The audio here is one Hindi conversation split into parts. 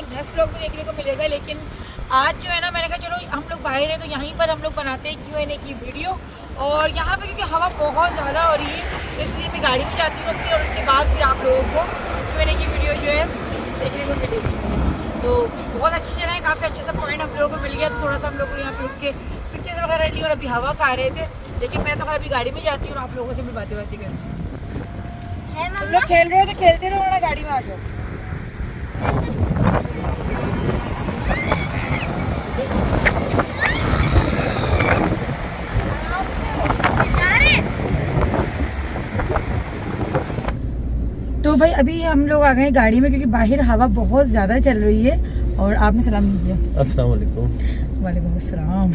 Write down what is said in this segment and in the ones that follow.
नेक्स्ट व्लॉग में देखने को मिलेगा। लेकिन आज जो है ना, मैंने कहा चलो हम लोग बाहर हैं तो यहीं पर हम लोग बनाते हैं Q&A की वीडियो। और यहाँ पे क्योंकि हवा बहुत ज़्यादा हो रही है तो इसलिए मैं गाड़ी में जाती हूँ अपनी, और उसके बाद फिर आप लोगों को Q&A की वीडियो जो है देखने को मिलेगी। तो बहुत अच्छी जगह है, काफ़ी अच्छा सा पॉइंट हम लोगों को मिल गया। तो थोड़ा सा हम लोग यहाँ पे रुक के पिक्चर्स वगैरह ली और अभी हवा खा रहे थे। लेकिन मैं तो अभी गाड़ी में जाती हूँ और आप लोगों से भी बातें करती हूँ। तुम लोग खेल रहे हो तो खेलते रहो ना, गाड़ी में आ जाओ। तो भाई अभी हम लोग आ गए गाड़ी में क्योंकि बाहर हवा बहुत ज़्यादा चल रही है। और आपने सलाम नहीं किया। अस्सलाम वालेकुम। वालेकुम अस्सलाम।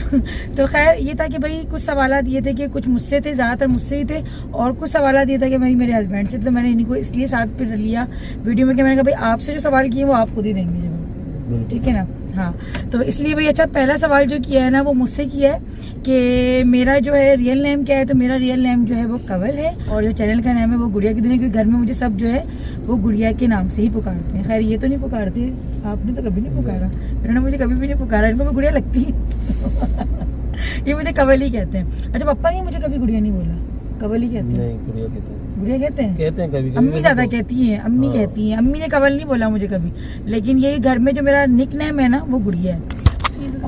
तो खैर ये था कि भाई कुछ सवाल दिए थे कि कुछ मुझसे थे, ज़्यादातर मुझसे ही थे, और कुछ सवाल दिए थे कि भाई मेरे हस्बैंड से। तो मैंने इनको इसलिए साथ पे लिया वीडियो में कि मैंने कहा भाई आपसे जो सवाल किए वो आप खुद ही देंगे जवाब, ठीक है ना। हाँ, तो इसलिए भाई अच्छा पहला सवाल जो किया है ना वो मुझसे किया है कि मेरा जो है रियल नेम क्या है। तो मेरा रियल नेम जो है वो कंवल है, और जो चैनल का नाम है वो गुड़िया की दुनिया, क्योंकि घर में मुझे सब जो है वो गुड़िया के नाम से ही पुकारते हैं। खैर ये तो नहीं पुकारते, आपने तो कभी नहीं पुकारा, इन्होंने मुझे कभी भी नहीं पुकारा, इनको मैं गुड़िया लगती है। ये मुझे कंवल ही कहते हैं। अच्छा पापा ने मुझे कभी गुड़िया नहीं बोला, कंवल ही कहते हैं। नहीं, गुड़िया कहते हैं। गुड़िया कहते हैं कभी अम्मी ज्यादा कहती हैं, अम्मी कहती हैं। अम्मी ने कंवल नहीं बोला मुझे कभी, लेकिन ये घर में जो मेरा निक नेम है ना वो गुड़िया है।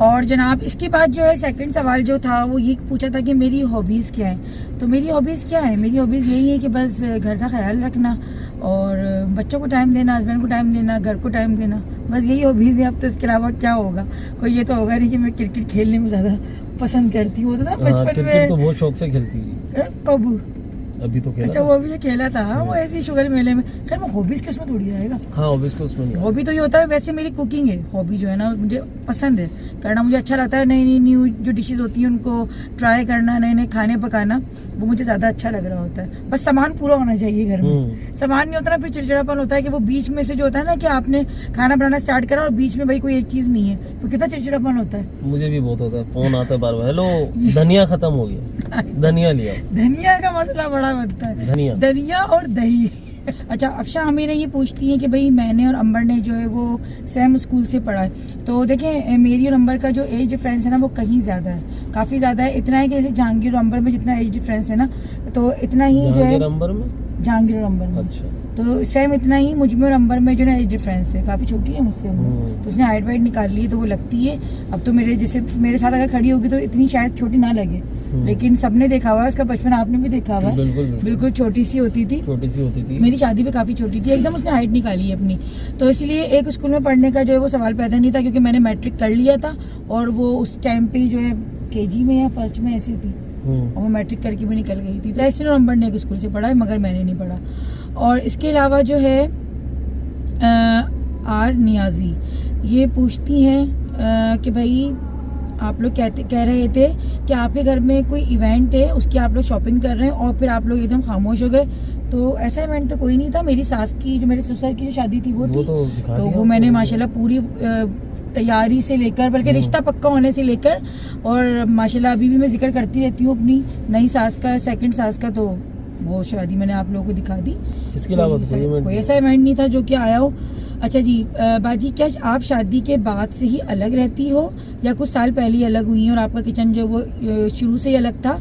और जनाब इसके बाद जो है सेकंड सवाल जो था वो ये पूछा था कि मेरी हॉबीज़ क्या है। तो मेरी हॉबीज़ क्या है, मेरी हॉबीज़ यही है कि बस घर का ख्याल रखना और बच्चों को टाइम देना, हस्बैंड को टाइम देना, घर को टाइम देना, बस यही हॉबीज़ है। अब तो इसके अलावा क्या होगा, कोई ये तो होगा नहीं कि मैं क्रिकेट खेलने में ज़्यादा पसंद करती हूँ। तो बचपन में तो बहुत शौक से खेलती है। कब अभी तो खेला। अच्छा वो अभी खेला था, वो ऐसे ही शुगर मेले में। खैर वो हॉबीज के उसमें थोड़ी आएगा। हाँ, हॉबीज को उसमें नहीं। हॉबी तो ये होता है, वैसे मेरी कुकिंग है हॉबी जो है ना, मुझे पसंद है करना, मुझे अच्छा लगता है। नई नई न्यू जो डिशेज होती हैं उनको ट्राई करना, नए नए खाने पकाना, वो मुझे ज्यादा अच्छा लग रहा होता है। बस सामान पूरा होना चाहिए घर में, सामान नहीं होता ना फिर चिड़चिड़ापन होता है कि वो बीच में से जो होता है ना कि आपने खाना बनाना स्टार्ट करा और बीच में भाई कोई एक चीज नहीं है, तो कितना चिड़चिड़ापन होता है। मुझे भी बहुत होता है, फोन आता है बार बार, हेलो धनिया खत्म हो गया, धनिया लिया। धनिया का मसला बड़ा बनता है, धनिया और दही। अच्छा अफशा हमें ये पूछती है कि भाई मैंने और अंबर ने जो है वो सेम स्कूल से पढ़ा है। तो देखें मेरी और अंबर का जो एज डिफरेंस है ना वो कहीं ज़्यादा है, काफ़ी ज़्यादा है। इतना है कि जैसे जहांगीर और अंबर में जितना एज डिफरेंस है ना, तो इतना ही जो है जहांगीर और अंबर में। अच्छा। तो सेम इतना ही मुझ में और अंबर में जो ना एज डिफरेंस है, काफ़ी छोटी है मुझसे। तो उसने हाइट वाइट निकाल ली है तो वो लगती है। अब तो मेरे जैसे मेरे साथ अगर खड़ी होगी तो इतनी शायद छोटी ना लगे, लेकिन सबने देखा हुआ है उसका बचपन, आपने भी देखा हुआ है। बिल्कुल छोटी सी होती थी, मेरी शादी पे काफी छोटी थी एकदम, उसने हाइट निकाली है अपनी। तो इसलिए एक स्कूल में पढ़ने का जो है वो सवाल पैदा नहीं था, क्योंकि मैंने मैट्रिक कर लिया था और वो उस टाइम पे जो है केजी में या फर्स्ट में ऐसी थी, और वो मैट्रिक करके भी निकल गई थी। तो ऐसे नंबर ने एक स्कूल से पढ़ा है, मगर मैंने नहीं पढ़ा। और इसके अलावा जो है आर नियाजी ये पूछती हैं कि भाई आप लोग कह रहे थे कि आपके घर में कोई इवेंट है, उसकी आप लोग शॉपिंग कर रहे हैं और फिर आप लोग एकदम खामोश हो गए। तो ऐसा इवेंट तो कोई नहीं था। मेरी सास की जो मेरे ससुर की जो शादी थी वो थी, तो वो मैंने माशाल्लाह पूरी तैयारी से लेकर, बल्कि रिश्ता पक्का होने से लेकर, और माशाल्लाह अभी भी मैं जिक्र करती रहती हूँ अपनी नई सास का, सेकंड सास का, तो वो शादी मैंने आप लोगों को दिखा दी। इसके अलावा कोई ऐसा इवेंट नहीं था जो कि आया हो। अच्छा जी बाजी, क्या आप शादी के बाद से ही अलग रहती हो या कुछ साल पहले ही अलग हुई हैं और आपका किचन जो वो शुरू से ही अलग था,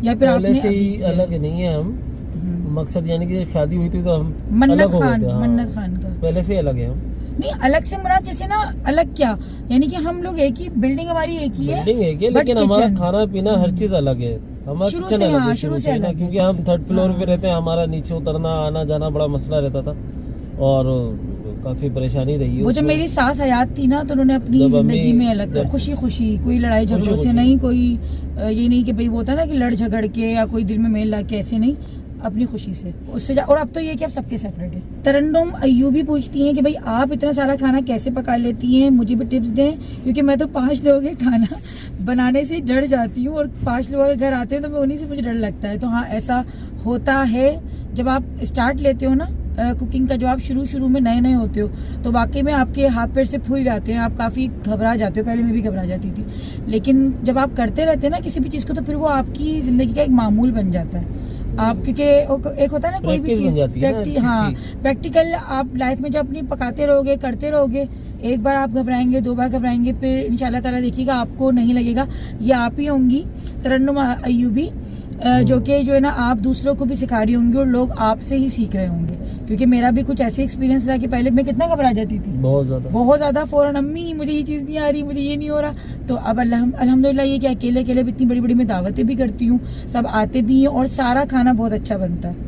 या फिर पहले से ही अलग नहीं है हम? मकसद यानी कि शादी हुई थी तो हम मन्नत खान का पहले से अलग है हम। नहीं अलग से मुराद जैसे ना अलग क्या, यानी कि हम लोग एक ही बिल्डिंग, हमारी एक ही है, लेकिन हमारा खाना पीना हर चीज अलग है। हमारा किचन अलग है शुरू से अलग, क्योंकि हम थर्ड फ्लोर पे रहते हैं, हमारा नीचे उतरना आना जाना बड़ा मसला रहता था और काफी परेशानी रही है। वो जब मेरी सास हयात थी ना तो उन्होंने अपनी जिंदगी में अलग खुशी खुशी, कोई लड़ाई झगड़ों से नहीं, कोई ये नहीं कि भाई वो होता ना कि लड़ झगड़ के या कोई दिल में मेल ला के, ऐसे नहीं, अपनी खुशी से उससे और अब तो ये कि अब सबके सेपरेट है। तरन्नुम अय्यूबी पूछती हैं कि भाई आप इतना सारा खाना कैसे पका लेती हैं, मुझे भी टिप्स दें, क्योंकि मैं तो 5 लोगों के खाना बनाने से डर जाती हूँ और 5 लोगों के घर आते हैं तो मैं उन्हीं से मुझे डर लगता है। तो हाँ ऐसा होता है, जब आप स्टार्ट लेते हो ना कुकिंग का, जब आप शुरू में नए होते हो तो वाकई में आपके हाथ पैर से फूल जाते हैं, आप काफ़ी घबरा जाते हो। पहले मैं भी घबरा जाती थी, लेकिन जब आप करते रहते हैं ना किसी भी चीज़ को तो फिर वो आपकी ज़िंदगी का एक मामूल बन जाता है। आप क्योंकि एक होता है ना कोई भी चीज़ प्रैक्टिकल आप लाइफ में जब अपनी पकाते रहोगे करते रहोगे एक बार आप घबराएंगे, 2 बार घबराएंगे, फिर इंशाल्लाह ताला देखिएगा आपको नहीं लगेगा ये आप ही होंगी तरन्नुम अय्यूबी, जो कि जो है ना आप दूसरों को भी सिखा रही होंगी और लोग आपसे ही सीख रहे होंगे। क्योंकि मेरा भी कुछ ऐसे एक्सपीरियंस रहा कि पहले मैं कितना घबरा जाती थी, बहुत ज्यादा, फौरन अम्मी मुझे ये चीज नहीं आ रही, मुझे ये नहीं हो रहा। तो अब अल्हम्दुलिल्लाह ये कि अकेले अकेले भी इतनी बड़ी बड़ी मैं दावतें भी करती हूँ, सब आते भी हैं और सारा खाना बहुत अच्छा बनता है।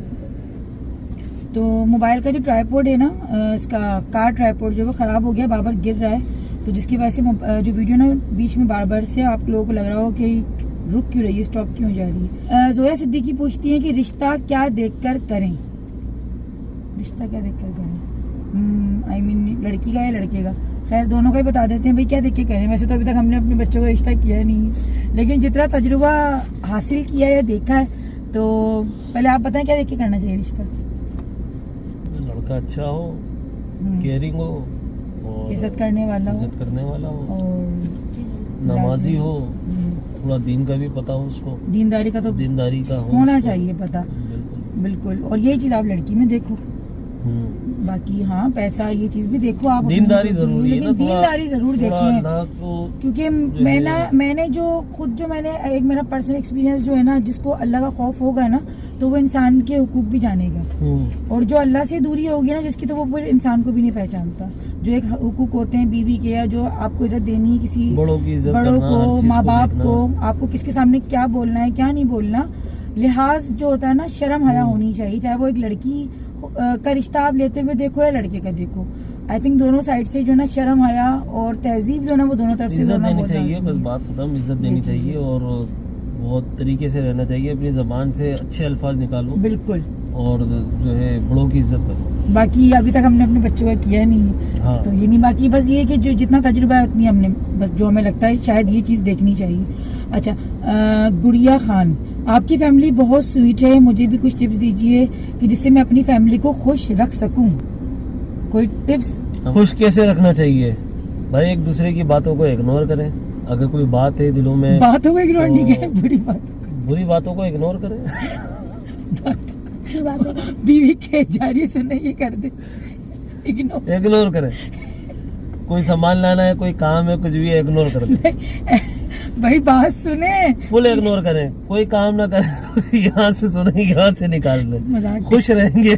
तो मोबाइल का जो ट्राइपॉड है ना, इसका कार ट्राइपॉड जो वो ख़राब हो गया, बार गिर रहा है, तो जिसकी वजह से जो वीडियो ना बीच में बार से आप लोगों को लग रहा हो कि रुक क्यों रही है, स्टॉप क्यों जा रही है। जोया सिद्दीकी पूछती है कि रिश्ता क्या देखकर करें, रिश्ता क्या देखकर करें, आई मीन लड़की का या लड़के का। खैर दोनों का ही बता देते हैं भाई, क्या देख के करें। वैसे तो अभी तक हमने अपने बच्चों का रिश्ता किया नहीं, लेकिन जितना तजुर्बा हासिल किया या देखा है, तो पहले आप बताएं क्या देख के करना चाहिए रिश्ता। लड़का अच्छा हो, केयरिंग हो, और इज्जत करने वाला हो, और नमाजी हो, थोड़ा दीन का भी पता हो उसको, दीनदारी का तो दीनदारी का होना चाहिए पता, बिल्कुल। और यही चीज आप लड़की में देखो। बाकी हाँ पैसा ये चीज भी देखो आप, दीनदारी जरूरी है ना, दीनदारी जरूर देखें। क्योंकि मैंने जो खुद जो मैंने एक मेरा पर्सनल एक्सपीरियंस जो है ना, जिसको अल्लाह का खौफ होगा ना तो वो इंसान के हुकूक भी जानेगा, और जो अल्लाह से दूरी होगी ना जिसकी, तो वो फिर इंसान को भी नहीं पहचानता। जो एक हुकूक होते हैं बीवी के, या जो आपको इज्जत देनी है किसी बड़ों को, माँ बाप को, आपको किसके सामने क्या बोलना है क्या नहीं बोलना, लिहाज जो होता है ना, शर्म हया होनी चाहिए। चाहे वो एक लड़की का रिश्ता आप लेते हुए देखो या लड़के का देखो, आई थिंक दोनों साइड से जो ना शर्म हया और तहजीब जो ना वो दोनों तरफ से इज्जत देनी चाहिए, बस बात खत्म। इज्जत देनी चाहिए और बहुत तरीके से रहना चाहिए, अपनी जबान से अच्छे अल्फाज निकालो, बिल्कुल, और जो है बड़ों की इज्जत करो। बाकी अभी तक हमने अपने बच्चों का किया नहीं है, हाँ। तो ये नहीं, बाकी बस ये कि जो जितना तजुर्बा है उतनी हमने, बस जो हमें लगता है शायद ये चीज़ देखनी चाहिए। अच्छा, गुड़िया खान, आपकी फैमिली बहुत स्वीट है, मुझे भी कुछ टिप्स दीजिए कि जिससे मैं अपनी फैमिली को खुश रख सकूं। कोई टिप्स? खुश कैसे रखना चाहिए भाई? एक दूसरे की बातों को इग्नोर करें। अगर कोई बात है दिलों में, बातों को इग्नोर नहीं करें, बुरी बातों को इग्नोर करें। बीवी के जारी सुनने ये कर दे, इग्नोर करें। कोई सामान लाना है, कोई काम है, कुछ भी है, इग्नोर कर दे भाई, बात सुने, फुल इग्नोर करें, कोई काम ना करें, यहाँ से सुने, यहाँ से निकाल दें, खुश रहेंगे।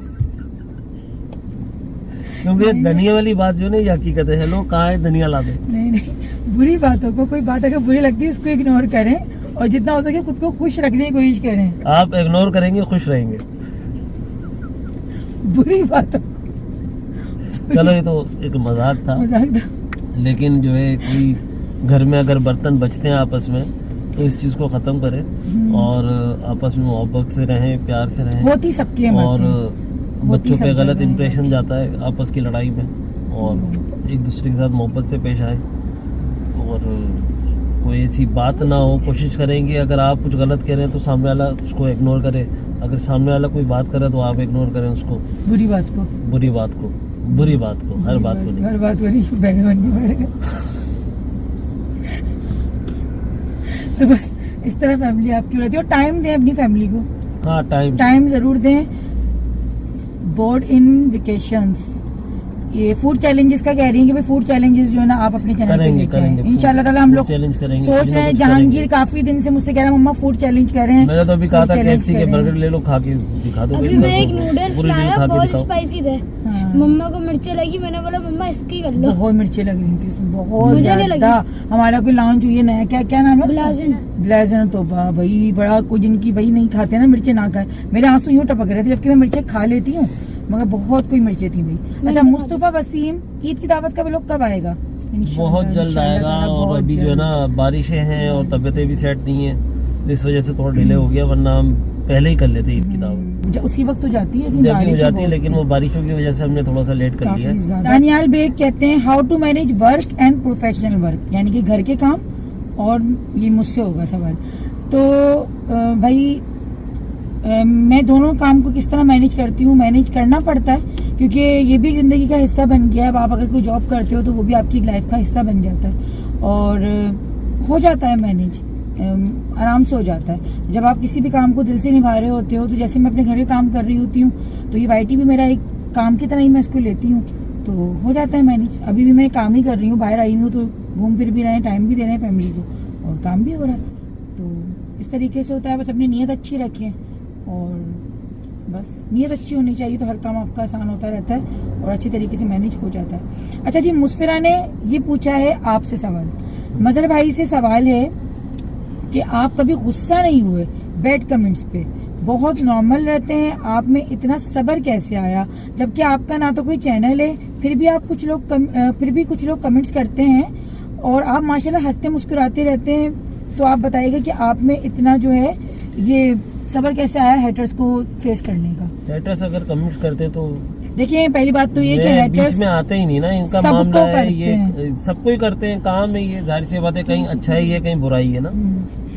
क्योंकि धनिया वाली बात जो नहीं, हकीकत है। हेलो, कहाँ है धनिया ला दो। नहीं, बुरी बातों को, कोई बात अगर बुरी लगती है उसको इग्नोर करें, और जितना हो सके खुद को खुश रखने की कोशिश करें। आप इग्नोर करेंगे, खुश रहेंगे। बुरी बातों, चलो ये तो एक मजाक था, लेकिन जो है कोई घर में अगर बर्तन बचते हैं आपस में, तो इस चीज को खत्म करें और आपस में मोहब्बत से रहें, प्यार से रहें। होती सबकी है, और बच्चों पे गलत इंप्रेशन जाता है आपस की लड़ाई में, और एक दूसरे के साथ मोहब्बत से पेश आए, और कोई ऐसी बात ना हो। कोशिश करेंगे अगर आप कुछ गलत कह रहे हैं तो सामने वाला उसको इग्नोर करे, अगर सामने वाला कोई बात करे तो आप इग्नोर करें उसको, बुरी बात को, हर बात को नहीं, बैगन की पड़ेगा। तो बस इस तरह फैमिली आपकी रहती है, और टाइम दें अपनी फैमिली को। हाँ, टाइम जरूर दें। बोर्ड इन वेकेशंस, ये फूड चैलेंजेस का कह रही हैं कि भाई फूड चैलेंजेस जो है ना आप अपने चैनल पे लेके आएं। इंशाल्लाह ताला हम लोग सोच रहे हैं। जहांगीर काफी दिन से मुझसे कह रहा है मम्मा फूड चैलेंज कर रहे हैं। मैंने तो अभी कहा था KFC के बर्गर ले लो, खा के दिखा दो। अभी मैं एक नूडल्स लाया, बहुत स्पाइसी थे, मम्मा को मिर्चें लगी, मैंने बोला मम्मा इसकी कर लो। बहुत मिर्चें लग रही थी उसमें, बहुत ज्यादा। हमारा कोई लॉन्च हुई है नया, क्या नाम है? ब्लाजन। तो भाई बड़ा कोई जिनकी भाई नहीं खाते ना, मिर्चें ना खाए, मेरे आंसू यूं टपक रहे थे, जबकि मैं मिर्चें खा लेती हूँ, मगर बहुत कोई मिर्चें थी भाई। अच्छा, मुस्तफा वसीम, ईद की दावत का व्लॉग कब आएगा? बहुत जल्द आएगा, और अभी जो है ना बारिशें हैं और तबीयतें भी सेट नहीं है, इस वजह से थोड़ा डिले हो गया, वरना हम पहले ही कर लेते ईद की दावत। उसी वक्त तो जाती है, लेकिन वो बारिशों की वजह से हमने थोड़ा सा लेट कर लिया। दानियाल बेग कहते हैं how to manage work and professional work, यानी कि घर के काम, और ये मुझसे होगा सवाल। तो भाई मैं दोनों काम को किस तरह मैनेज करती हूँ? मैनेज करना पड़ता है, क्योंकि ये भी ज़िंदगी का हिस्सा बन गया है। अब आप अगर कोई जॉब करते हो तो वो भी आपकी लाइफ का हिस्सा बन जाता है, और हो जाता है मैनेज, आराम से हो जाता है। जब आप किसी भी काम को दिल से निभा रहे होते हो, तो जैसे मैं अपने घर के काम कर रही होती हूँ, तो ये YT भी मेरा एक काम की तरह ही मैं इसको लेती हूँ, तो हो जाता है मैनेज। अभी भी मैं काम ही कर रही हूँ, बाहर आई हूँ तो घूम फिर भी रहे हैं, टाइम भी दे रहे हैं फैमिली को और काम भी हो रहा है। तो इस तरीके से होता है, बस अपनी नीयत अच्छी रखें और बस नीयत अच्छी होनी चाहिए तो हर काम आपका आसान होता रहता है और अच्छी तरीके से मैनेज हो जाता है। अच्छा जी, मुस्फिरा ने ये पूछा है आपसे सवाल, मजहर भाई से सवाल है कि आप कभी गुस्सा नहीं हुए बैड कमेंट्स पे, बहुत नॉर्मल रहते हैं, आप में इतना सब्र कैसे आया, जबकि आपका ना तो कोई चैनल है, फिर भी कुछ लोग कमेंट्स करते हैं और आप माशाल्लाह हंसते मुस्कुराते रहते हैं। तो आप बताइएगा कि आप में इतना जो है ये सब्र कैसे आया हेटर्स को फेस करने का। हेटर्स अगर कमेंट्स करते तो देखिए, पहली बात तो ये कि हेटर्स बीच में आते ही नहीं ना, इनका मामला है ये, सबको ही करते हैं, काम है ये, जाहिर सी बात है, कहीं अच्छाई है कहीं बुराई है ना,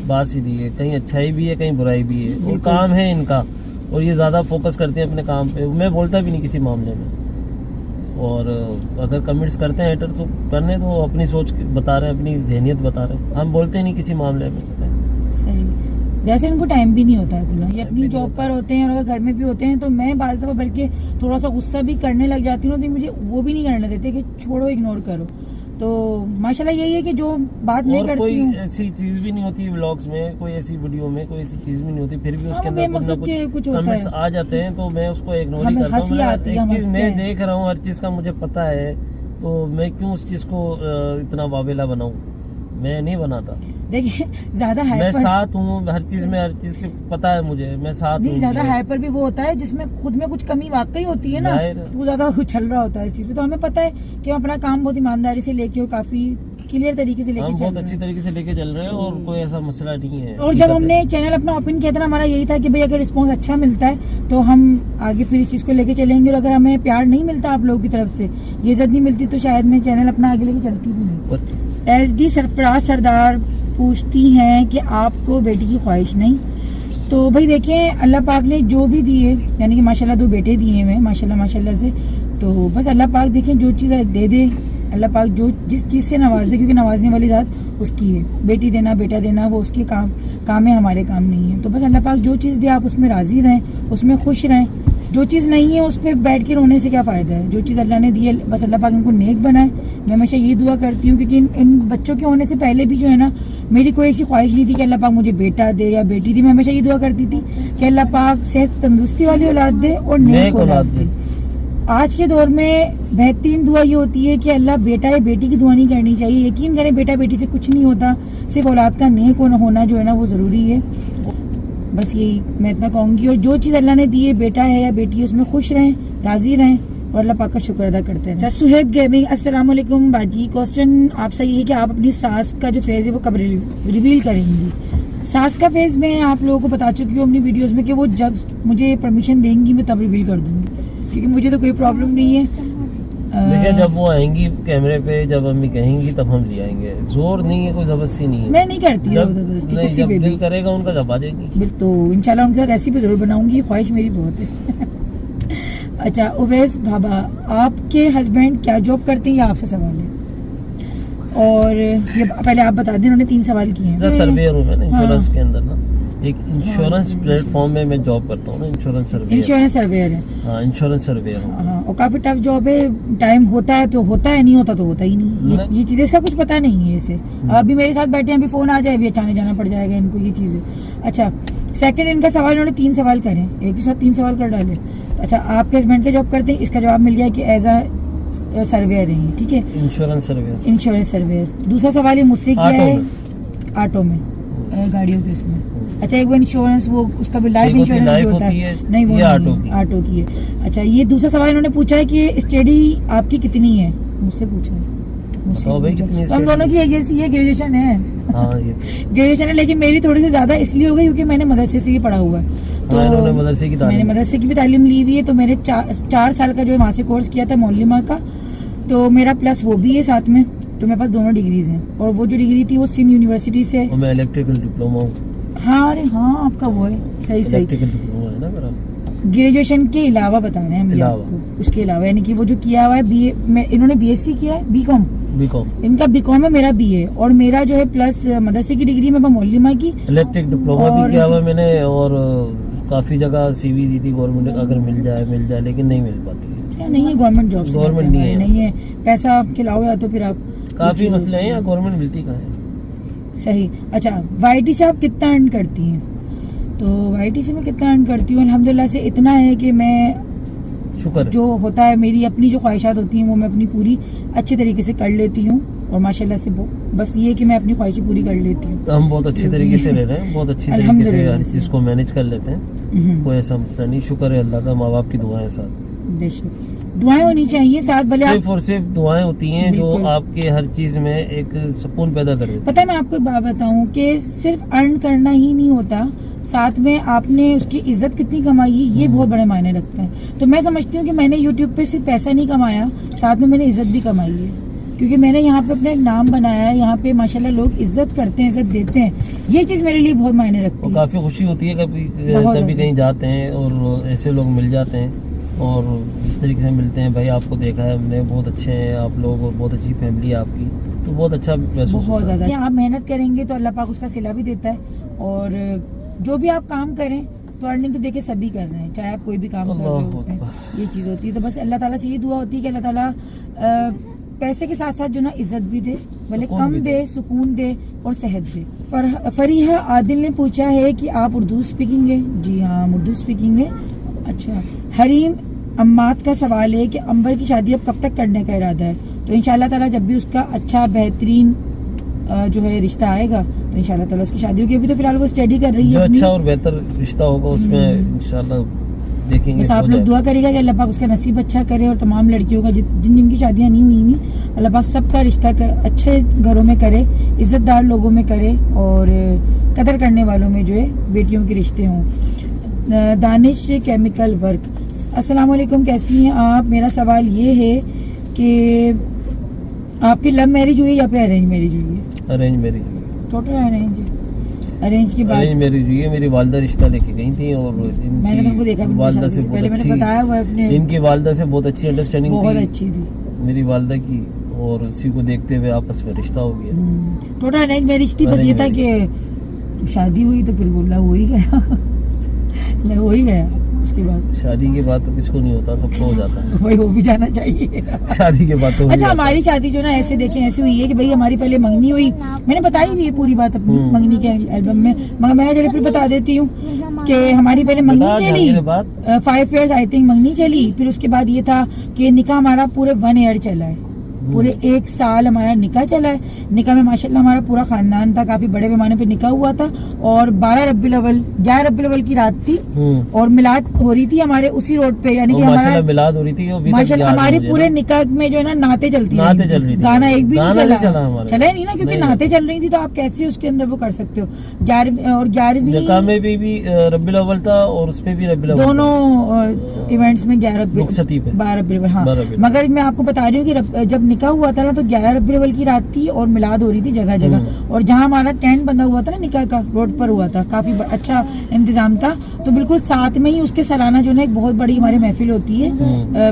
बात सीधी है, कहीं अच्छाई भी है कहीं बुराई भी है, और काम है इनका और ये ज्यादा फोकस करते हैं अपने काम पे। मैं बोलता भी नहीं किसी मामले में, और अगर कमेंट्स करते हैं हेटर तो करने तो अपनी सोच बता रहे हैं, अपनी जहनियत बता रहे हैं, हम बोलते नहीं किसी मामले में। सही, जैसे इनको टाइम भी नहीं होता है इतना, ये अपनी जॉब पर होते हैं और अगर घर में भी होते हैं तो मैं बाज़ दफ़ा बल्कि थोड़ा सा गुस्सा भी करने लग जाती हूँ तो मुझे वो भी नहीं करने देते कि छोड़ो, इग्नोर करो। तो माशाल्लाह यही है कि जो बात नहीं करती हूँ, कोई ऐसी चीज भी नहीं होती व्लॉग्स में, कोई ऐसी वीडियो में कोई ऐसी चीज भी नहीं होती, फिर भी उसके अंदर कुछ कमेंट्स आ जाते हैं तो मैं उसको इग्नोर ही करता हूँ। एक चीज मैं देख रहा हूँ, हर चीज का मुझे पता है, तो मैं क्यों उस चीज को इतना वावेला बनाऊं, मैं नहीं बनाता। देखिए ज्यादा मैं साथ हूँ हर चीज में, हर चीज के पता है मुझे, मैं साथ हूँ। ज्यादा हाइपर भी वो होता है जिसमें खुद में कुछ कमी वाकई होती है ना, वो ज्यादा उछल रहा होता है इस चीज पे। तो हमें पता है कि हम अपना काम बहुत ईमानदारी से लेके और काफी क्लियर तरीके से लेके बहुत अच्छी तरीके से लेके चल रहे हैं और कोई ऐसा मसला नहीं है। और जब हमने चैनल अपना ओपन किया था ना, हमारा यही था कि भाई अगर रिस्पांस अच्छा मिलता है तो हम आगे फिर इस चीज को लेके चलेंगे, और अगर हमें प्यार नहीं मिलता आप लोगों की तरफ से, ये इज्जत नहीं मिलती, तो शायद मैं चैनल अपना आगे लेके चलती भी नहीं। SD सरफराज सरदार पूछती हैं कि आपको बेटी की ख्वाहिश नहीं? तो भाई देखें, अल्लाह पाक ने जो भी दिए, यानी कि माशाल्लाह 2 बेटे दिए हैं माशाल्लाह माशाल्लाह से, तो बस अल्लाह पाक देखें जो चीज़ दे दे, अल्लाह पाक जो जिस चीज़ से नवाज दे, क्योंकि नवाजने वाली ज़ात उसकी है, बेटी देना बेटा देना वो उसके काम है, हमारे काम नहीं है। तो बस अल्लाह पाक जो चीज़ दे आप उसमें राज़ी रहें, उसमें खुश रहें। जो चीज़ नहीं है उस पर बैठ के रोने से क्या फ़ायदा है, जो चीज़ अल्लाह ने दी है बस अल्लाह पाक इनको नेक बनाए। मैं हमेशा यही दुआ करती हूँ, क्योंकि इन बच्चों के होने से पहले भी जो है ना, मेरी कोई ऐसी ख्वाहिश नहीं थी कि अल्लाह पाक मुझे बेटा दे या बेटी दे। मैं हमेशा ये दुआ करती थी कि अल्लाह पाक सेहत तंदुरुस्ती वाली औलाद दे और नेक औलाद दे। आज के दौर में बेहतरीन दुआ ये होती है कि अल्लाह बेटा या बेटी की दुआ नहीं करनी चाहिए। यकीन करें बेटा बेटी से कुछ नहीं होता, सिर्फ औलाद का नेक होना जो है ना वो ज़रूरी है। बस यही मैं इतना कहूँगी, और जो चीज़ अल्लाह ने दी है, बेटा है या बेटी है, उसमें खुश रहें, राज़ी रहें और अल्लाह पाक का शुक्र अदा करते हैं। सुहेब गेमिंग, अस्सलाम वालेकुम बाजी, क्वेश्चन आपसे ये है कि आप अपनी सास का जो फेज़ है वो कब रिवील करेंगी? सास का फेज़ मैं आप लोगों को बता चुकी हूँ अपनी वीडियोज़ में कि वो जब मुझे परमिशन देंगी मैं तब रिवील कर दूँगी, क्योंकि मुझे तो कोई प्रॉब्लम नहीं है। देखिए जब वो आएंगी कैमरे पे, जब अम्मी कहेंगी तब हम ले आएंगे, जोर नहीं है, कोई जबरदस्ती नहीं है। मैं नहीं करती जबरदस्ती किसी पे भी, दिल करेगा उनका जब आ जाएगी। तो इंशाल्लाह उनके साथ रेसिपी जरूर बनाऊंगी, ख्वाहिश मेरी बहुत है। अच्छा उवैस भाभा, आपके हस्बैंड क्या जॉब करते हैं, ये आपसे सवाल है, और ये पहले आप बता दें। उन्होंने 3 सवाल किए हैं। सर्वेयर हूँ मैं इंश्योरेंस के अंदर ना, एक इंश्योरेंस प्लेटफॉर्म में मैं जॉब करता हूँ ना, इंश्योरेंस सर्वेयर है। हाँ, इंश्योरेंस सर्वेयर हूँ। हाँ, और काफी टफ जॉब है, टाइम होता है तो होता है, नहीं होता तो होता ही नहीं। ये चीजें इसका कुछ पता नहीं है इसे। अभी मेरे साथ बैठे हैं, अभी फोन आ जाए अभी अचानक जाना पड़ जाएगा इनको, ये चीजें। अच्छा सेकंड इनका सवाल, इन्होंने 3 सवाल करे, एक ही साथ 3 सवाल कर डाले। अच्छा आपके हस्बैंड क्या जॉब करते हैं, इसका जवाब मिल गया कि एज अ सर्वेयर है, ठीक है, इंश्योरेंस सर्वेयर। दूसरा सवाल ये मुझसे किया है, ऑटो में, गाड़ियों के उसमें। अच्छा एक वो इंश्योरेंस, वो उसका भी लाइफ इंश्योरेंस भी होता है, नहीं वो ऑटो की है। अच्छा ये दूसरा सवाल इन्होंने पूछा है कि स्टडी आपकी कितनी है, मुझसे पूछा है, तो हम दोनों की एक जैसी है, ग्रेजुएशन है। ग्रेजुएशन है, लेकिन मेरी थोड़ी सी ज्यादा इसलिए हो गई क्योंकि मैंने मदरसे से भी पढ़ा हुआ है, तो मैंने मदरसे की भी तालीम ली हुई है। तो मैंने 4 साल का जो है वहाँ से कोर्स किया था मौलिमा का, तो मेरा प्लस वो भी है साथ में, तो मेरे पास दोनों डिग्रीज हैं। और वो जो डिग्री थी वो सिंध यूनिवर्सिटी से, मैं इलेक्ट्रिकल डिप्लोमा हूँ। हाँ अरे हाँ आपका वो है, सही इलेक्ट्रिकल डिप्लोमा है ना मेरा। ग्रेजुएशन के अलावा बता रहे हैं हम आपको, उसके अलावा यानी कि वो जो किया हुआ है BA में, इन्होंने BSc किया है, बीकॉम इनका बीकॉम है, मेरा BA, और मेरा जो है प्लस मदरसे की डिग्री में मौलिमा की, इलेक्ट्रिक डिप्लोमा भी किया हुआ मैंने, और काफी जगह CV दी थी गवर्नमेंट, अगर मिल जाए लेकिन नहीं मिल पाती है। सकते हैं, नहीं है गवर्नमेंट जॉब, गवर्नमेंट नहीं है, पैसा आप खिलाओ या तो फिर आप काफी मसले हैं, गवर्नमेंट मिलती कहाँ है। सही। अच्छा, वाईटी से आप कितना अर्न करती हैं? तो वाईटी से मैं कितना अर्न करती हूँ अल्हम्दुलिल्लाह से इतना है कि मैं शुक्र जो होता है मेरी अपनी जो ख्वाहिशात होती हैं वो मैं अपनी पूरी अच्छे तरीके से कर लेती हूँ, और माशाल्लाह से बस ये कि मैं अपनी ख्वाहिशें पूरी कर लेती हूँ। हम बहुत अच्छे तरीके से ले रहे हैं, बहुत अच्छी तरीके से हर चीज़ को मैनेज कर लेते हैं, कोई ऐसा मसला नहीं। शुक्र है अल्लाह का, माँ बाप की दुआएं साथ, बेशक दुआएं होनी चाहिए साथ, भले सिर्फ और सिर्फ दुआएं होती हैं जो आपके हर चीज में एक सुकून पैदा कर देती है। पता है मैं आपको एक बात बताऊं कि सिर्फ अर्न करना ही नहीं होता, साथ में आपने उसकी इज्जत कितनी कमाई है ये बहुत बड़े मायने रखता है। तो मैं समझती हूँ कि मैंने यूट्यूब पे सिर्फ पैसा नहीं कमाया, साथ में मैंने इज्जत भी कमाई है, क्योंकि मैंने यहाँ पे अपना एक नाम बनाया है, यहाँ पे माशाल्लाह लोग इज्जत करते हैं, इज्जत देते हैं, ये चीज़ मेरे लिए बहुत मायने रखती है। काफ़ी खुशी होती है कभी कहीं जाते हैं और ऐसे लोग मिल जाते हैं और इस तरीके से मिलते हैं, भाई आपको देखा है हमने, बहुत अच्छे हैं आप लोग और बहुत अच्छी फैमिली है आपकी, तो बहुत अच्छा महसूस बहुत ज़्यादा। आप मेहनत करेंगे तो अल्लाह पाक उसका सिला भी देता है, और जो भी आप काम करें तो अर्निंग तो देखे सभी कर रहे हैं, चाहे आप कोई भी काम कर रहे होते हैं, ये चीज़ होती है। तो बस अल्लाह ताला से ये दुआ होती है कि अल्लाह ताला पैसे के साथ साथ जो ना इज्जत भी दे, भले कम दे, सुकून दे और सेहत दे। फरीहा आदिल ने पूछा है कि आप उर्दू स्पीकिंग है? जी हाँ, हम उर्दू स्पीकिंग है। अच्छा, हरीम अम्मात का सवाल है कि अंबर की शादी अब कब तक करने का इरादा है? तो इंशाल्लाह ताला जब भी उसका अच्छा बेहतरीन जो है रिश्ता आएगा तो इंशाल्लाह ताला उसकी शादी होगी। अभी तो फिलहाल वो स्टडी कर रही है, जो अच्छा और बेहतर रिश्ता होगा उसमें इंशाल्लाह देखेंगे। बस आप लोग दुआ करेगा कि अल्लाह पाक उसका नसीब अच्छा करे, और तमाम लड़कियों का जिन जिनकी शादियाँ नहीं हुई अल्लाह पाक सबका रिश्ता अच्छे घरों में करे, इज्जतदार लोगों में करे, और कदर करने वालों में जो है बेटियों के रिश्ते हों। दानिश केमिकल वर्क, अस्सलाम वालेकुम, कैसी हैं आप? मेरा सवाल ये है कि आपकी लव मैरिज हुई या फिर अरेंज मैरिज हुई है? अरेंज मैरिज हुई। टोटल अरेंज की बात। अरेंज मैरिज हुई है, मेरी वालदा रिश्ता लेके गई थी और मैंने तुमको देखा वालदा से पहले, मैंने बताया हुआ अपने, इनकी वालदा से बहुत अच्छी अंडरस्टैंडिंग थी, बहुत अच्छी थी मेरी वालदा की, और उसी को देखते हुए आपस में रिश्ता हो गया। टोटल अरेंज मैरिज थी, बस ये था कि शादी हुई तो फिर बोला हो ही गया उसके बाद। शादी के बाद तो किसको नहीं होता, सबको हो जाता है। वही हो भी जाना चाहिए शादी के बाद तो अच्छा, हमारी शादी जो ना ऐसे देखें ऐसे हुई है कि भाई हमारी पहले मंगनी हुई, मैंने बताई भी है पूरी बात अपनी मंगनी के एल्बम में, मगर मैं चलिए फिर बता देती हूँ कि हमारी पहले मंगनी चली 5 years आई थिंक मंगनी चली, फिर उसके बाद ये था कि निकाह हमारा पूरे 1 year चला है, पूरे 1 साल हमारा निकाह चला है। निकाह में माशाल्लाह हमारा पूरा खानदान था, काफी बड़े पैमाने पे निकाह हुआ था, और 11 रबीउल अव्वल की रात थी, और मिलाद हो रही थी हमारे उसी रोड पे, यानी कि हमारा मिलाद हो रही थी, माशाल्लाह हमारी पूरे निकाह में जो है ना नाते चल रही थी, गाना एक भी नहीं चला ही नहीं ना, क्योंकि नाते चल रही थी, तो आप कैसे उसके अंदर वो कर सकते हो। 11वीं में भी रबीउल अव्वल था और उसमें भी रबीउल अव्वल, दोनों इवेंट्स में 12 रबीउल, हाँ। मगर मैं आपको बता रही हूँ कि जब निकाह हुआ था ना तो 11 रबीउल अव्वल की रात थी, और मिलाद हो रही थी जगह जगह, और जहाँ हमारा टेंट बंधा हुआ था ना निकाह का, रोड पर हुआ था, काफी अच्छा इंतजाम था। तो बिल्कुल साथ में ही उसके सालाना जो है एक बहुत बड़ी हमारी महफिल होती है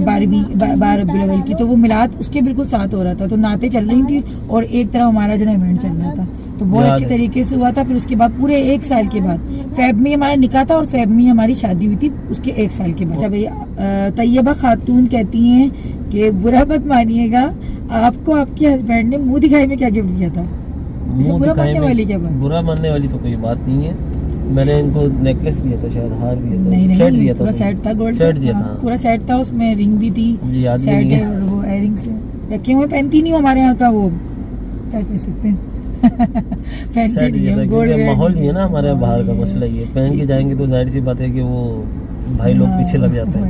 12 रबीउल अव्वल की, तो वो मिलाद उसके बिल्कुल साथ हो रहा था, तो नाते चल रही थी और एक तरफ हमारा जो है इवेंट चल रहा था, तो बहुत अच्छी तरीके से हुआ था। फिर उसके बाद पूरे 1 साल के बाद फेब में हमारा निकाह था और फेब में हमारी शादी हुई थी उसके 1 साल के बाद। अच्छा भैया, तैयबा खातून कहती हैं कि बुरा मत मानिएगा, आपको आपके हस्बैंड ने मुंह दिखाई में क्या गिफ्ट दिया था? बुरा मानने वाली क्या बात? बुरा मानने वाली तो कोई बात नहीं है, मैंने इनको नेकलेस दिया था, शायद हार दिया था, नहीं, सेट दिया था, पूरा सेट था, गोल्ड सेट दिया था, पूरा सेट था, उसमें रिंग भी थी, सेट है, और वो इयररिंग्स रखे हुए, पहनती नहीं हमारे यहाँ का, वो क्या कह सकते हैं माहौल नहीं है ना हमारे यहाँ बाहर का, मसला ये पहन के जाएंगे तो जाहिर सी बात है कि वो भाई लोग पीछे लग जाते हैं,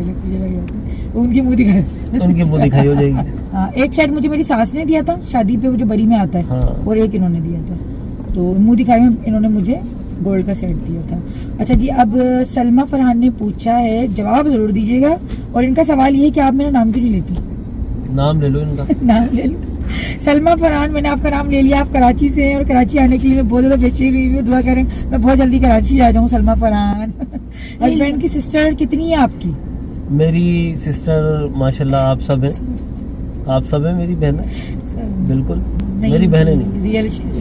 उनकी मुंह दिखाई हो जाएगी। हाँ, एक सेट मुझे मेरी सास ने दिया था शादी पे, वो जो बरी में आता है, हाँ। और एक इन्होंने दिया था, तो मुंह दिखाई में इन्होंने मुझे गोल्ड का सेट दिया था। अच्छा जी, अब सलमा फरहान ने पूछा है, जवाब जरूर दीजिएगा, और इनका सवाल ये है कि आप मेरा नाम क्यों नहीं लेती? नाम ले लो इनका नाम ले लो। सलमा फरहान, मैंने आपका नाम ले लिया, आप कराची से हैं, और कराची आने के लिए मैं बहुत ज़्यादा बेचैन हुई हूँ, दुआ करें मैं बहुत जल्दी कराची आ जाऊँ। सलमा फरहान, हस्बैंड की सिस्टर कितनी है आपकी? मेरी सिस्टर माशाल्लाह आप सब हैं मेरी बहन है, बिल्कुल मेरी बहनें नहीं,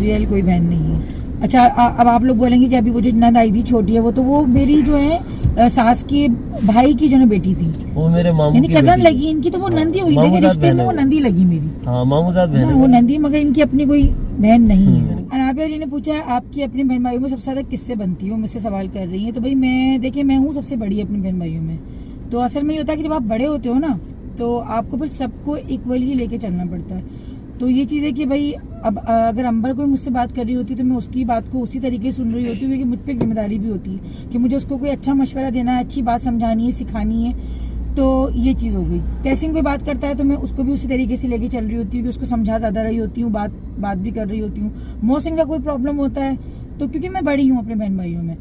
रियल कोई बहन नहीं है। अच्छा, अब आप लोग बोलेंगे कि अभी वो जो नंद आई थी छोटी है, वो तो वो मेरी जो है सास की भाई की जो ना बेटी थी, वो मेरे मामू यानी की कजन बेटी लगी इनकी, तो वो नंदी हुई, मामूजात लेकिन रिश्ते बहन में है वो वो। नंदी लगी मेरी। हाँ मामूजात बहन हाँ, है वो वो। नंदी, मगर इनकी अपनी कोई बहन नहीं है। हम्म। अनाबिया जी ने पूछा है आपकी अपनी बहन भाइयों में सबसे ज्यादा किससे बनती है, वो मुझसे सवाल कर रही है। तो भाई मैं देखिए, मैं हूँ सबसे बड़ी अपनी बहन भाइयों में। तो असल में ये होता है कि जब आप बड़े होते हो ना, तो आपको फिर सबको इक्वल ही लेके चलना पड़ता है। तो ये चीज़ है कि भाई अब अगर अंबर कोई मुझसे बात कर रही होती तो मैं उसकी बात को उसी तरीके से सुन रही होती हूँ, क्योंकि मुझ पर एक जिम्मेदारी भी होती है कि मुझे उसको कोई अच्छा मशवरा देना है, अच्छी बात समझानी है, सिखानी है। तो ये चीज़ हो गई। तहसीन कोई बात करता है तो मैं उसको भी उसी तरीके से लेके चल रही होती हूँ कि उसको समझा ज़्यादा रही होती हूँ, बात भी कर रही होती हूँ। मोहसिन का कोई प्रॉब्लम होता है तो क्योंकि मैं बड़ी हूँ अपने बहन भाइयों में,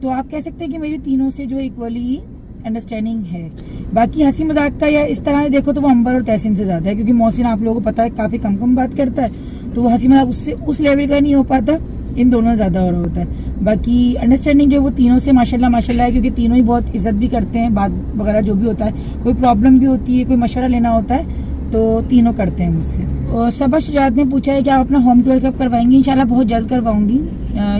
तो आप कह सकते हैं कि मेरी तीनों से जो इक्वली अंडरस्टैंडिंग है। बाकी हंसी मजाक का या इस तरह देखो तो वो अंबर और तहसीन से ज़्यादा है, क्योंकि मोहसिन आप लोगों को पता है काफ़ी कम बात करता है, तो वो हंसी मजाक उससे उस लेवल का नहीं हो पाता, इन दोनों ज़्यादा हो रहा होता है। बाकी अंडरस्टैंडिंग जो वो तीनों से माशाल्लाह है, क्योंकि तीनों ही बहुत इज्जत भी करते हैं, बात वगैरह जो भी होता है, कोई प्रॉब्लम भी होती है, कोई मशवरा लेना होता है, तो तीनों करते हैं मुझसे। और सबा शुजात ने पूछा है कि आप अपना होम टूर कब करवाएंगे। इंशाल्लाह बहुत जल्द करवाऊंगी।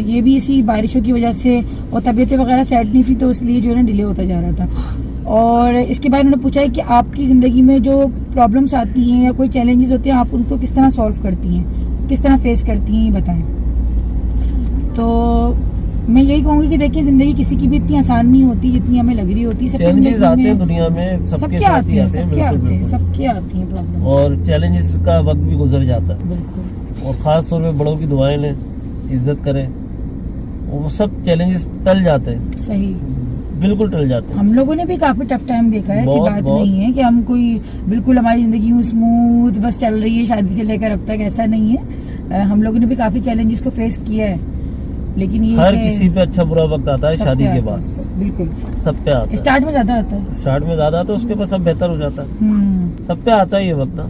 ये भी इसी बारिशों की वजह से और तबीयतें वगैरह सेट नहीं थी, तो इसलिए जो है ना डिले होता जा रहा था। और इसके बाद उन्होंने पूछा है कि आपकी ज़िंदगी में जो प्रॉब्लम्स आती हैं या कोई चैलेंजेस होते हैं, आप उनको किस तरह सॉल्व करती हैं, किस तरह फेस करती हैं, ये बताएं। तो मैं यही कहूँगी कि देखिए, ज़िंदगी किसी की भी इतनी आसान नहीं होती जितनी हमें लग रही होती है। चैलेंजेस आते हैं दुनिया में, सबके साथ ही आते हैं, सबके आती हैं प्रॉब्लम, और चैलेंजेस का वक्त भी गुजर जाता है। बिल्कुल। और ख़ास तौर पे बड़ों की दुआएं लें, इज्जत करें, वो सब चैलेंजेस टल जाते हैं, सही, बिल्कुल टल जाते हैं। हम लोगों ने भी काफी टफ टाइम देखा है, ऐसी बात बहुत। नहीं है कि हम कोई बिल्कुल हमारी जिंदगी यूं स्मूथ बस चल रही है शादी से लेकर अब तक, ऐसा नहीं है। हम लोगों ने भी काफी चैलेंजेस को फेस किया है, लेकिन ये हर किसी पे अच्छा बुरा वक्त आता है शादी के बाद, बिल्कुल सब पे आता है। स्टार्ट में ज्यादा आता है, स्टार्ट में ज्यादा आता है, उसके बाद सब बेहतर हो जाता है। सब पे आता है ये वक्त ना,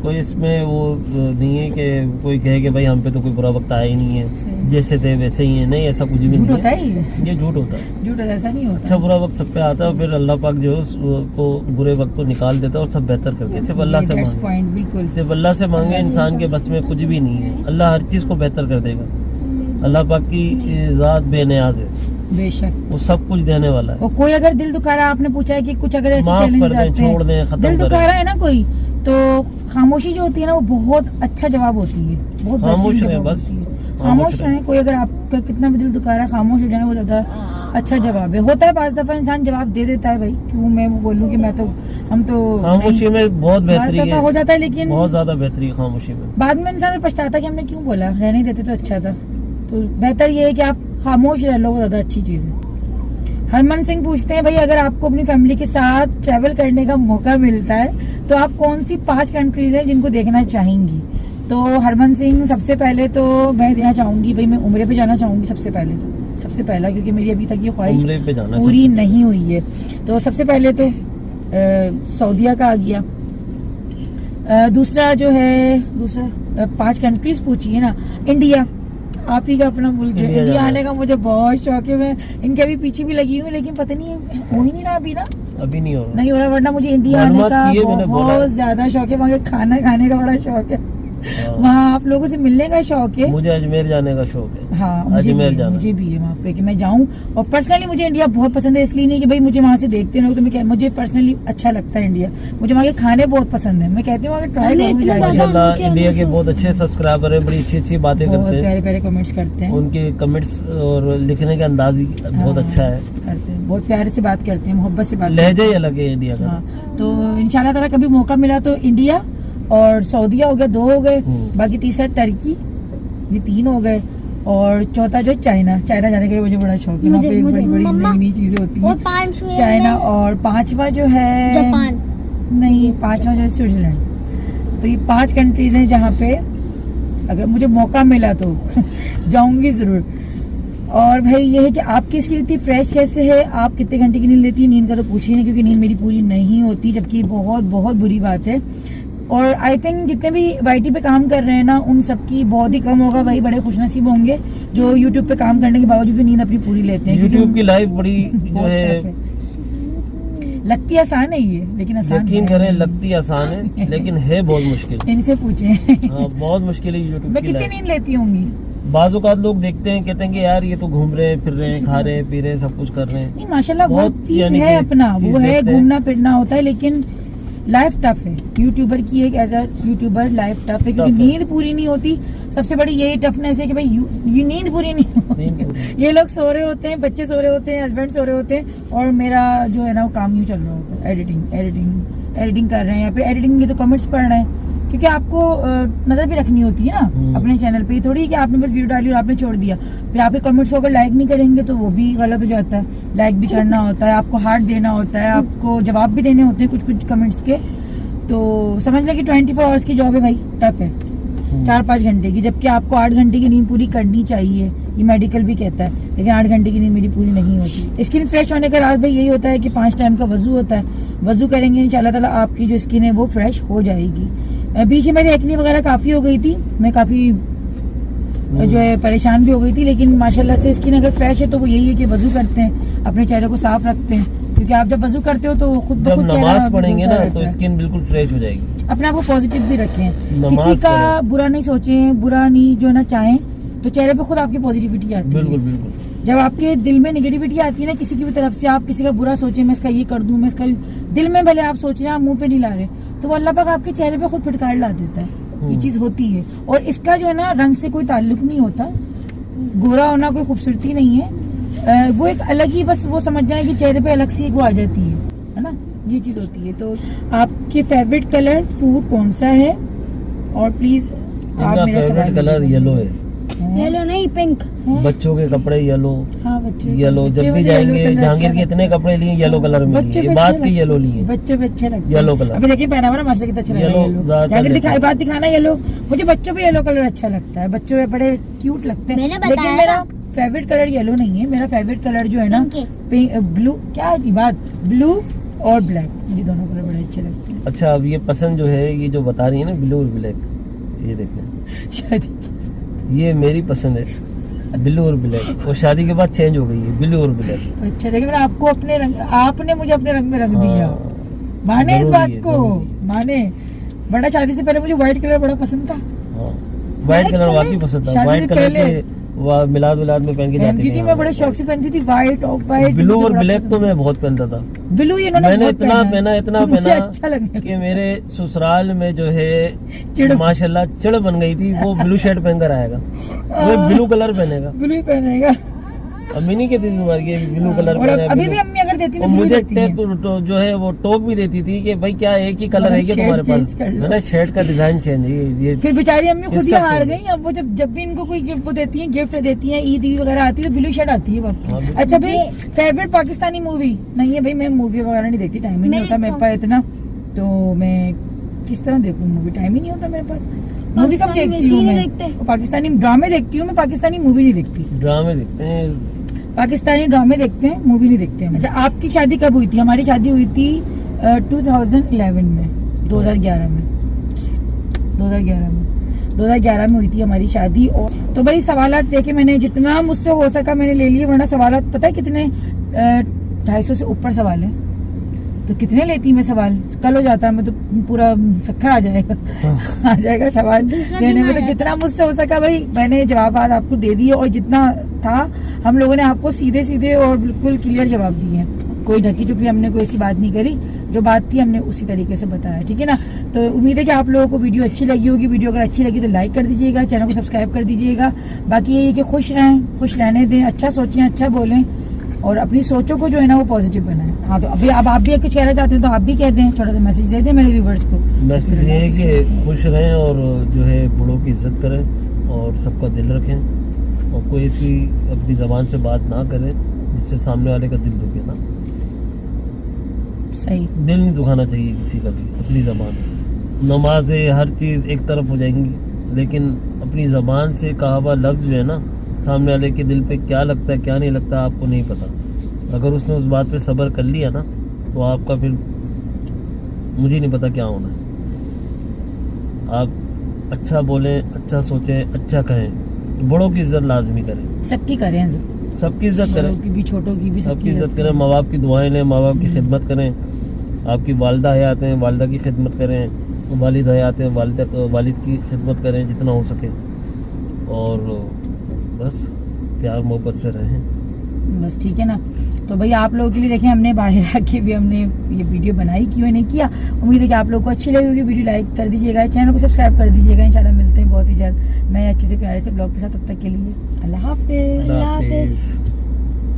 कोई इसमें वो नहीं है कि कोई कहे कि भाई हम पे तो कोई बुरा वक्त आया ही नहीं है, जैसे थे वैसे ही है। नहीं, ऐसा कुछ भी नहीं होता है, है ये झूठ होता है। झूठ ऐसा नहीं होता। अच्छा बुरा वक्त सब पे आता है, फिर अल्लाह पाक जो है उसको बुरे वक्त को निकाल देता है और सब बेहतर कर देता है। सिर्फ अल्लाह से मांगे, बिल्कुल सिर्फ अल्लाह से मांगे। इंसान के बस में कुछ भी नहीं है, अल्लाह हर चीज़ को बेहतर कर देगा। अल्लाह पाक की ज़ात बेनियाज है, बेशक वो सब कुछ देने वाला है। और कोई अगर दिल दुखा रहा, आपने पूछा है कि कुछ अगर ऐसे माफ चैलेंज कर दें, आते छोड़ दें, हैं, खत्म दिल दुखा करें। रहा है ना कोई, तो खामोशी जो होती है ना, वो बहुत अच्छा जवाब होती है, बहुत खामोश बेहतरीन रहें जवाब बस, होती है। खामोश खामोश रहें। रहें, कोई अगर आपका कितना भी दिल दुखा रहा है, खामोश हो जाए, वो ज्यादा अच्छा जवाब है। होता है 5 दफा इंसान जवाब दे देता है, भाई क्यों मैं बोलूँ कि मैं तो, हम तो खामोशी में बहुत बेहतरी है, हो जाता है, लेकिन बहुत ज्यादा बेहतरी है खामोशी में। बाद में इंसान पछताता है कि हमने क्यों बोला, रहने देते तो अच्छा था। तो बेहतर ये है कि आप खामोश रह लो, वो ज्यादा अच्छी चीज है। हरमन सिंह पूछते हैं, भाई अगर आपको अपनी फैमिली के साथ ट्रैवल करने का मौका मिलता है तो आप कौन सी 5 कंट्रीज हैं जिनको देखना चाहेंगी। तो हरमन सिंह, सबसे पहले तो मैं देना चाहूंगी, भाई मैं उम्रे पे जाना चाहूंगी सबसे पहले, तो सबसे पहला, क्योंकि मेरी अभी तक ये ख्वाहिश उम्रे पे जाना पूरी नहीं हुई है। तो सबसे पहले तो सऊदीया का आ गया। दूसरा जो है, 5 कंट्रीज पूछी है ना, इंडिया, आप ही का अपना मुल्क है, इंडिया आने का मुझे बहुत शौक है। मैं इनके अभी पीछे भी लगी हूँ, लेकिन पता नहीं हो ही नहीं रहा अभी ना, अभी नहीं हो रहा, नहीं हो रहा, वरना मुझे इंडिया आने का बहुत ज्यादा शौक है। वहाँ के खाना खाने का बड़ा शौक है, वहाँ आप लोगों से मिलने का शौक है। मुझे अजमेर जाने का शौक है। हाँ, मुझे भी है वहाँ पे कि मैं जाऊँ। और पर्सनली मुझे इंडिया बहुत पसंद है, इसलिए नहीं कि भाई मुझे वहाँ से देखते लोग, तो मुझे पर्सनली अच्छा लगता है इंडिया। मुझे वहाँ के खाने बहुत पसंद है, मैं कहती हूँ ट्राई करूँगी। माशाल्लाह इंडिया के बहुत अच्छे सब्सक्राइबर है, बड़ी अच्छी बातें करते हैं, प्यारे प्यारे कमेंट्स करते हैं, उनके कमेंट्स और लिखने का अंदाज ही बहुत अच्छा है, करते हैं, बहुत प्यारे से बात करते हैं, मोहब्बत से बात, लहजा ही अलग है इंडिया का। तो इंशाल्लाह ताला कभी मौका मिला तो इंडिया और सऊदीया हो गया, 2 हो गए, बाकी तीसरा टर्की, ये 3 हो गए, और चौथा जो चाइना जाने का मुझे बड़ा शौक है। वहाँ पे बड़ी बड़ी नई चीजें होती हैं, चाइना। और 5वां जो है जापान, नहीं 5वां जो है स्विट्जरलैंड। तो ये 5 कंट्रीज हैं जहाँ पे अगर मुझे मौका मिला तो जाऊंगी जरूर। और भाई ये है कि आपकी इसकी इतनी फ्रेश कैसे है, आप कितने घंटे की नींद लेती है। नींद का तो पूछिए नहीं, क्योंकि नींद मेरी पूरी नहीं होती, जबकि बहुत बहुत बुरी बात है। और आई थिंक जितने भी वाईटी पे काम कर रहे हैं ना, उन सबकी बहुत ही कम होगा भाई, बड़े खुशनसीब होंगे जो यूट्यूब पे काम करने के बावजूद भी नींद अपनी पूरी लेते हैं। यूट्यूब की लाइफ बड़ी जो है, लगती आसान है ये, लेकिन आसान यकीन करें लगती आसान है, लेकिन है बहुत मुश्किल। इनसे पूछे बहुत मुश्किल है यूट्यूब मैं की कितनी लाइफ। नींद लेती होंगी? बाजू का लोग देखते हैं, कहते हैं कि यार ये तो घूम रहे हैं, फिर रहे हैं, खा रहे हैं, पी रहे हैं, सब कुछ कर रहे हैं। नहीं माशाल्लाह वो बहुत चीज यानी है कि अपना, चीज वो है देखते हैं। घूमना फिरना होता है, लेकिन लाइफ टफ है यूट्यूबर की। एक as a YouTuber life tough है, क्योंकि टफ है। नींद पूरी नहीं होती। सबसे बड़ी यही टफनेस है कि भाई ये नींद पूरी नहीं होती। ये लोग सो रहे होते हैं, बच्चे सो रहे होते हैं, हस्बैंड सो रहे होते हैं, और मेरा जो है ना वो काम यूँ चल रहा होता है, एडिटिंग कर रहे हैं, या फिर एडिटिंग के तो कमेंट्स पढ़ रहे हैं, क्योंकि आपको नजर भी रखनी होती है ना अपने चैनल पे। थोड़ी कि आपने बस वीडियो डाली और आपने छोड़ दिया, फिर आपके कमेंट्स को अगर लाइक नहीं करेंगे तो वो भी गलत हो जाता है। लाइक भी करना होता है, आपको हार्ट देना होता है, आपको जवाब भी देने होते हैं कुछ कुछ कमेंट्स के। तो समझ लें कि 24 आवर्स की जॉब है भाई, टफ है, 4-5 घंटे की, जबकि आपको 8 घंटे की नींद पूरी करनी चाहिए, ये मेडिकल भी कहता है, लेकिन 8 घंटे की नींद मेरी पूरी नहीं होती। स्किन फ्रेश होने का राज भाई यही होता है कि 5 टाइम का वजू होता है। वजू करेंगे इंशाल्लाह ताला आपकी जो स्किन है वो फ्रेश हो जाएगी। बीच में मेरी एक्ने वगैरह काफ़ी हो गई थी, मैं काफ़ी जो है परेशान भी हो गई थी, लेकिन माशाल्लाह से स्किन अगर फ्रेश है तो वो यही है कि वजू करते हैं, अपने चेहरे को साफ रखते हैं, क्योंकि आप जब वजू करते हो तो खुद ब जब खुद चेहरा नमाज पढ़ेंगे ना रहता तो है। स्किन बिल्कुल फ्रेश हो जाएगी। अपने आप को पॉजिटिव भी रखें, नमाज किसी का पढ़ें। बुरा नहीं सोचें, बुरा नहीं जो ना चाहें, तो चेहरे पे खुद आपकी पॉजिटिविटी आती है। बिल्कुल बिल्कुल। जब आपके दिल में नेगेटिविटी आती है ना किसी की भी तरफ से, आप किसी का बुरा सोचें, मैं इसका ये कर दूं, मैं इसका दिल में भले आप सोच रहे हैं, आप मुंह पे नहीं ला रहे, तो वो अल्लाह पाक आपके चेहरे पे खुद फिटकार ला देता है। ये चीज होती है, और इसका जो है ना रंग से कोई ताल्लुक नहीं होता, गोरा होना कोई खूबसूरती नहीं है, वो एक अलग ही, बस वो समझ जाए कि चेहरे पे अलग सी एक वो आ जाती है ना, ये चीज होती है। तो आपके फेवरेट कलर फूड कौन सा है, और प्लीज आप इनका मेरा फेवरेट सवाल कलर येलो है। येलो नहीं पिंक। बच्चों के कपड़े येलो, हाँ बच्चे येलो जब भी जाएंगे, जहांगीर के इतने कपड़े लिए येलो कलर में लिए, ये बात के येलो लिए, बच्चे भी अच्छे लगते हैं। Yellow colour. अभी देखिए पहना हुआ ना माशाल्लाह कितना अच्छा लग रहा है येलो येलो। ज्यादातर जाकर लेते दिखाई हैं। बात दिखाना येलो, मुझे बच्चों पे येलो कलर अच्छा लगता है, बच्चों पे बड़े क्यूट लगते हैं। मैंने लेकिन बताया मेरा फेवरेट कलर येलो नहीं है, मेरा फेवरेट कलर जो है ना पिंक ब्लू, क्या है बात, ब्लू और ब्लैक, मुझे दोनों कलर बड़े अच्छे लगते हैं। अच्छा अब ये पसंद जो है, ये जो बता रही है ना ब्लू और ब्लैक, ये देखें, शादी ये मेरी पसंद है ब्लू और ब्लैक, और शादी के बाद चेंज हो गई है ब्लू और ब्लैक। तो अच्छा देखिए, मैंने आपको अपने रंग, आपने मुझे अपने रंग में रंग दिया, हाँ, माने इस जरूरी बात है, को, जरूरी है। माने। बड़ा शादी से पहले मुझे व्हाइट कलर बड़ा पसंद था, हाँ व्हाइट कलर वाकई पसंद था, शादी व्हाइट से कलर पहले के मिलाद विलाद में पहन के जाती पहनती थी, मैं बड़े शौक से पहनती थी, व्हाइट ऑफ व्हाइट। ब्लू और ब्लैक तो मैं बहुत पहनता था। ब्लू इन्होंने मैंने बहुत इतना पहना तो मुझे अच्छा लगने कि मेरे ससुराल में जो है चिड़। माशाल्लाह चिड़ बन गई थी, वो ब्लू शर्ट पहन कर आएगा, वो ब्लू कलर पहनेगा। ब्लू ही पहनेगा, अम्मी नहीं कहती थी तुम्हारी ब्लू कलर और पहने, अभी ब्लू। भी अम्मी अगर देती और तो ब्लू मुझे देती हैं। तो जो है वो टोक भी देती थी कि भाई क्या एक ही कलर है क्या शेड तुम्हारे चेंज पास, कर लो। मैंने शर्ट का डिजाइन चेंज है ये फिर बेचारी अम्मी खुद ही इसका हार चाहिए। गई। अब वो जब भी इनको कोई गिफ्ट वो देती हैं, गिफ्ट देती हैं, ईद वगैरह आती है तो ब्लू शर्ट आती है हाँ, बाप। बिल्कुल। अच्छा भाई फेवरेट पाकिस्तानी मूवी नहीं है भाई, मैं मूवी वगैरह नहीं देखती, टाइम ही नहीं होता मेरे पास इतना, तो मैं किस तरह देखूं मूवी, टाइम ही नहीं होता मेरे पास। मूवी कब पाकिस्तानी देखती हूँ वैसे ही मैं, नहीं देखते। पाकिस्तानी ड्रामे देखती हूँ मैं, पाकिस्तानी मूवी नहीं देखती। ड्रामे दिखते हैं। पाकिस्तानी ड्रामे देखते हैं, मूवी नहीं देखते हैं। अच्छा आपकी शादी कब हुई थी? हमारी शादी हुई थी 2011 में, 2011 में हुई थी हमारी शादी। और तो भाई सवालात देखे मैंने, जितना मुझसे हो सका मैंने ले लिए, वरना सवालात पता है कितने 250 से ऊपर सवाल है, तो कितने लेती मैं सवाल, कल हो जाता मैं तो पूरा सखा आ जाएगा आ जाएगा सवाल देने में। तो जितना मुझसे हो सका भाई मैंने जवाब आपको दे दिए, और जितना था हम लोगों ने आपको सीधे सीधे और बिल्कुल क्लियर जवाब दिए हैं, कोई ढकी चुपी हमने कोई ऐसी बात नहीं करी, जो बात थी हमने उसी तरीके से बताया, ठीक है ना। तो उम्मीद है कि आप लोगों को वीडियो अच्छी लगी होगी। वीडियो अगर अच्छी लगी तो लाइक कर दीजिएगा, चैनल को सब्सक्राइब कर दीजिएगा। बाकी यही कि खुश रहें, खुश रहने दें, अच्छा सोचें, अच्छा बोलें, और अपनी सोचों को जो है ना वो पॉजिटिव बनाएं। हाँ तो अभी अब आप भी कुछ कहना चाहते हैं तो आप भी कह दें, छोटा सा मैसेज दे दें मेरे व्यूवर्स को। मैसेज ये है कि खुश रहें और जो है बड़ों की इज्जत करें और सबका दिल रखें, और कोई ऐसी अपनी ज़बान से बात ना करें जिससे सामने वाले का दिल दुखे ना। सही, दिल नहीं दुखाना चाहिए किसी का भी अपनी ज़बान से। नमाजें हर चीज़ एक तरफ हो जाएंगी, लेकिन अपनी ज़बान से कहा हुआ लफ्ज़ जो है ना, सामने वाले के दिल पे क्या लगता है क्या नहीं लगता आपको नहीं पता। अगर उसने उस बात पे सब्र कर लिया ना, तो आपका फिर मुझे नहीं पता क्या होना है। आप अच्छा बोलें, अच्छा सोचें, अच्छा कहें, बड़ों की इज्जत लाजमी करें, सबकी करें इज्जत, सबकी इज्जत करें, बड़ों की भी छोटों की भी, सबकी इज्जत करें। माँ बाप की दुआएं लें, माँ बाप की खिदमत करें। आपकी वालिदा हयात हैं, वालिदा की खिदमत करें। वालिद हयात हैं, वालिद की खिदमत करें जितना हो सके। और बस प्यार मोहब्बत से रहें। बस ठीक है ना। तो भाई आप लोगों के लिए देखें हमने बाहर आके भी हमने ये वीडियो बनाई, क्यों नहीं किया। उम्मीद है कि आप लोगों को अच्छी लगी होगी वीडियो। लाइक कर दीजिएगा, चैनल को सब्सक्राइब कर दीजिएगा। इंशाल्लाह मिलते हैं बहुत ही जल्द नए अच्छे से प्यारे से ब्लॉग के साथ। तब तक के लिए अल्लाह हाफिज। अल्लाह हाफिज।